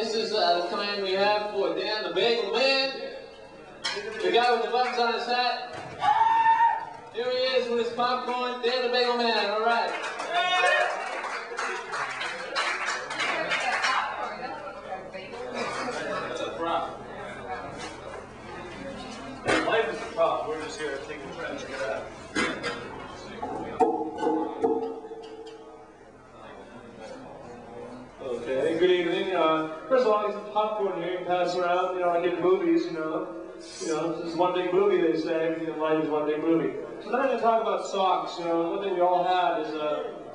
This is the command we have for Dan the Bagel Man. The guy with the buttons on his hat. Here he is with his popcorn, Dan the Bagel Man, all right. That's a prop. Life is a prop. We're just here taking a try to get out. Okay, good evening. First of all, get some popcorn here and pass around, like in movies, this is one big movie, they say. Everything in life is one big movie. So then I'm going to talk about socks. One thing we all have is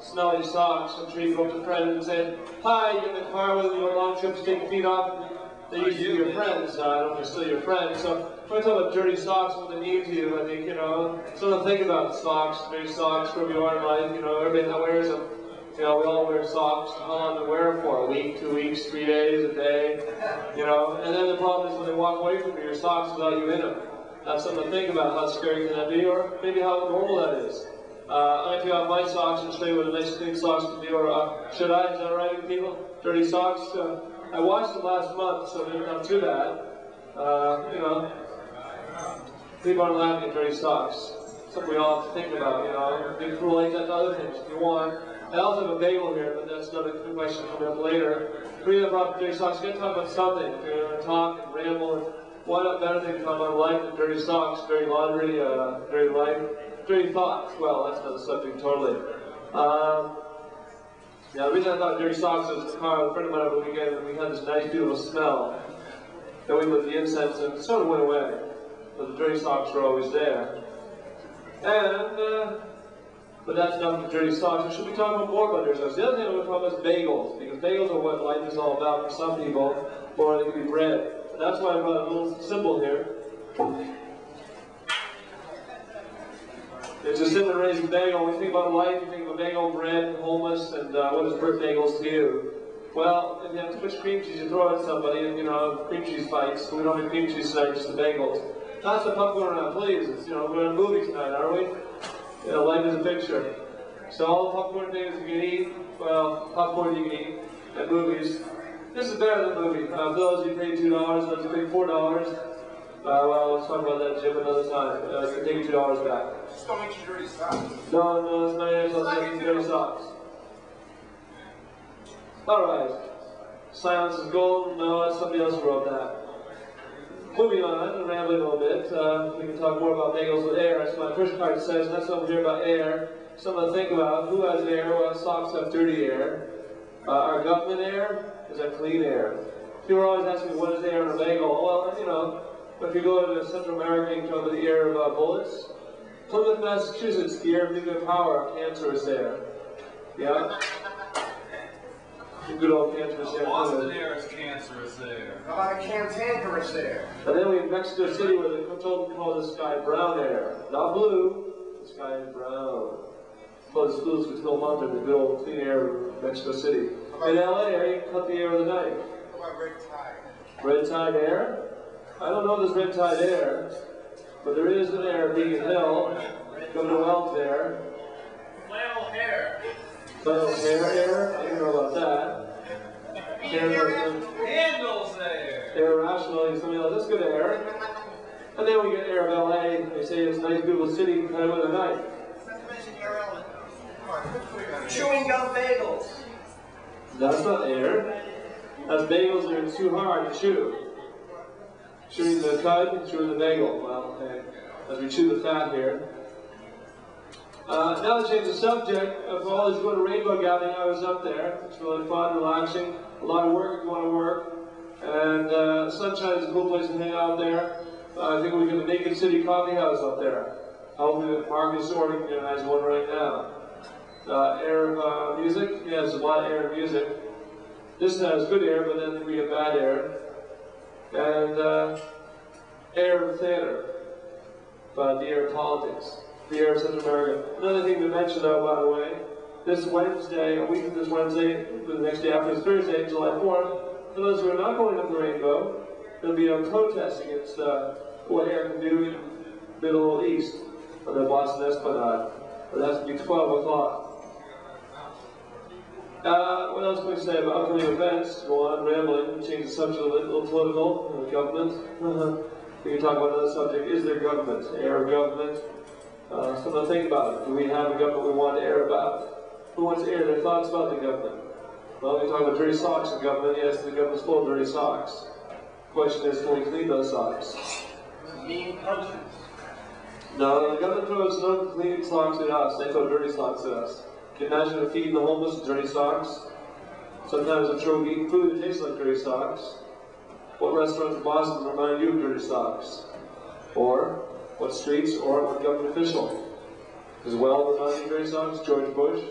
smelly socks. I'm sure you go up to friends and say, hi, you're in the car with you on long trips, take your feet off. They used to be your friends. I don't know if they're still your friends. So when I talk about dirty socks, what they mean to you, I think, something to think about socks, dirty socks, wherever you are in life, everybody that wears them. We all wear socks. How long do we wear them for? A week, 2 weeks, 3 days, a day? And then the problem is when they walk away from you, your socks without you in them. That's something to think about. How scary can that be? Or maybe how normal that is. I'm going to take out my socks and show you what a nice clean socks can be. Or should I? Is that right, you people? Dirty socks? I washed them last month, so they're not too bad. People aren't laughing at dirty socks. Something we all have to think about, You can relate that to other things if you want. I also have a bagel here, but that's another question coming up later. The reason I brought dirty socks, I'm going to talk about something. If you're going to talk and ramble, and why not better thing to talk about life than dirty socks, dirty laundry, dirty life, dirty thoughts. Well, that's another subject totally. The reason I thought dirty socks was the car with a friend of mine over the weekend, and we had this nice, beautiful smell. Then we lit the incense, and it sort of went away. But the dirty socks were always there. But that's enough of dirty socks. We should be talking more about dirty socks. The other thing I'm going to talk about is bagels, because bagels are what life is all about for some people, or they can be bread. And that's why I brought a little symbol here. It's a simple raising bagel. When you think about life, you think of a bagel, bread, homeless, and what is bagels to you? Well, if you have too much cream cheese, you throw it at somebody, and cream cheese fights. We don't have cream cheese tonight, just the bagels. Pass the popcorn around, please. We're in a movie tonight, are we? Life is a picture. So all the popcorn things you can eat, well, popcorn you can eat at movies. This is better than a movie. For those of you pay $2, those who pay $4, well, let's talk about that, Jim, another time. You can take your $2 back. Just don't make your dirty socks. No, it's not your dirty socks. Alright. Silence is golden. No, that's somebody else who wrote that. Moving on, and rambling a little bit, we can talk more about bagels with air. That's what my first card says, and that's something here about air. Something to think about. Who has air? Well, socks have dirty air. Our government air is that clean air. People are always asking me, what is air in a bagel? Well, if you go to Central America, you can talk about the air of bullets. Plymouth, Massachusetts, the air of nuclear power, cancerous air. Yeah? Good old cancerous air. Boston air is cancerous air. How about a cantankerous air? And then we have Mexico City, where the consultant calls the sky brown air. Not blue, the sky is brown. Close the schools with no mountain, the good old clean air of Mexico City. In LA, you can cut the air with a knife. How about red tide? Red tide air? I don't know if there's red tide air, but there is an air being in hell. Governor Wells there. Flannel hair. Flannel hair air? I don't know about that. Handles air. Air rationally, something else. That's good air. And then we get air of LA. They say it's a nice, beautiful city, cut it with a knife. Chewing gum bagels. That's not air. That's bagels that are too hard to chew. Chewing the cud, chewing the bagel. Well, okay. As we chew the fat here. Now to change the subject, for all those who go to Rainbow Gathering, I was up there. It's really fun, relaxing. A lot of work if you want to work. And Sunshine is a cool place to hang out there. I think we got the Naked City Coffee House up there. Hopefully Mark is organizing has one right now. Air of music? Yeah, there's a lot of air in music. This has good air, but then we get bad air. And air of theater. But the air of politics. The air of Central America. Another thing to mention, though, by the way, this Wednesday, a week from this Wednesday, the next day after is Thursday, July 4th, for those who are not going up the rainbow, there'll be a protest against what air can do in the Middle East on the Boston Esplanade. But that's going to be 12 o'clock. What else can we say about upcoming events? Go on, rambling, change the subject a little political, government. We can talk about another subject. Is there government? Air of government? Something to think about. Do we have a government we want to air about? Who wants to air their thoughts about the government? Well, we talk about dirty socks in government. Yes, the government's full of dirty socks. The question is, can we clean those socks? Mean punches. No, the government throws no clean socks at us. They throw dirty socks at us. Can you imagine feeding the homeless with dirty socks? Sometimes I'm sure we eat food that tastes like dirty socks. What restaurants in Boston remind you of dirty socks? Or what streets or what government official? As well remind you of dirty socks? George Bush.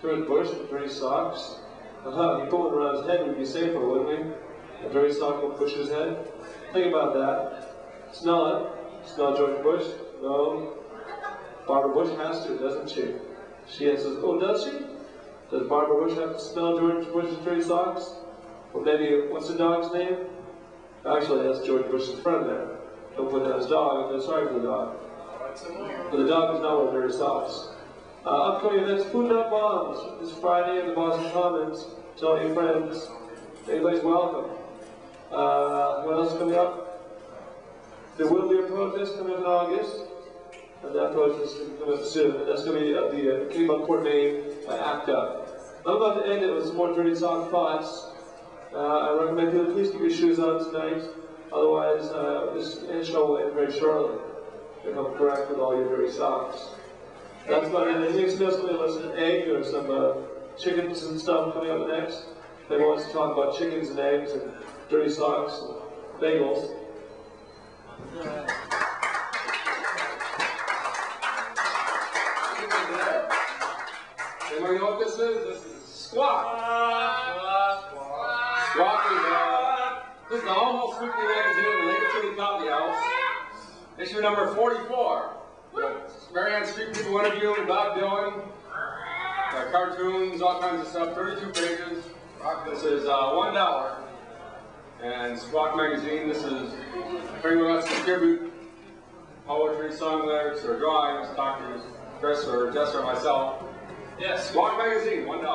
George Bush with dirty socks. He put one around his head, we'd be safer, wouldn't we? A dirty sock will push his head. Think about that. Smell it. Smell George Bush? No. Barbara Bush has to, doesn't she? She says, oh, does she? Does Barbara Bush have to smell George Bush's dirty socks? Or maybe, what's the dog's name? Actually, that's George Bush's friend there. Don't put down his dog, I feel sorry for the dog. But the dog is not wearing dirty socks. Upcoming events, Food Not Bombs. This Friday in the Boston Commons. Tell your friends. Everybody's welcome. What else is coming up? There will be a protest coming up in August. And that protest is coming up soon. And that's going to be at the Kingdom Court Maine by ACTA. I'm about to end it with some more dirty sock thoughts. I recommend you please keep your shoes on tonight. Otherwise, this show will end very shortly. Become correct with all your dirty socks. That's about it. Anything else going to listen? Egg or some chickens and stuff coming up next? They want us to talk about chickens and eggs and dirty socks and bagels. Anybody know what this is? This is squawk. Squawk is this is the almost weekly magazine in the Lake City Coffee House. Issue number 44. Marianne Street people interviewing Bob Dylan. Cartoons, all kinds of stuff. 32 pages. This is $1. And Squawk magazine. This is if anyone wants to contribute poetry, song lyrics, or drawings. Doctors, Chris, or Jess, or myself. Yes, Squawk magazine, $1.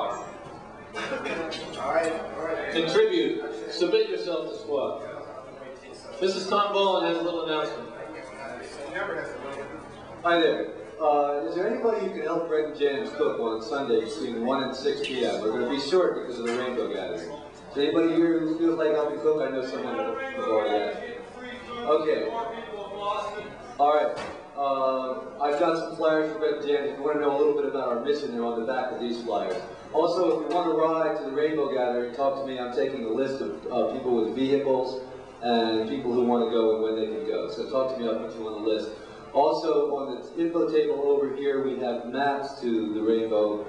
All right. Contribute. Submit yourself to Squawk. This is Tom Boland has a little announcement. Hi there. Is there anybody who can help Greg and James cook on Sunday between 1 and 6 p.m.? We're going to be short because of the rainbow gathering. Is there anybody here who feels like helping cook? I know someone who's already asked. Okay. All right. I've got some flyers for Greg and James. If you want to know a little bit about our mission, they're on the back of these flyers. Also, if you want to ride to the rainbow gathering, talk to me. I'm taking a list of people with vehicles and people who want to go and when they can go. So talk to me. I'll put you on the list. Also, on the info table over here, we have maps to the Rainbow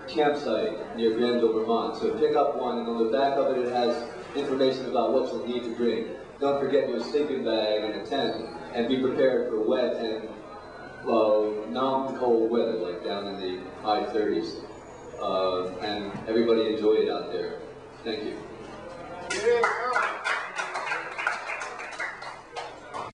campsite near Granville, Vermont. So pick up one, and on the back of it, it has information about what you'll need to bring. Don't forget your sleeping bag and a tent, and be prepared for wet and non-cold weather, like down in the high 30s. And everybody enjoy it out there. Thank you.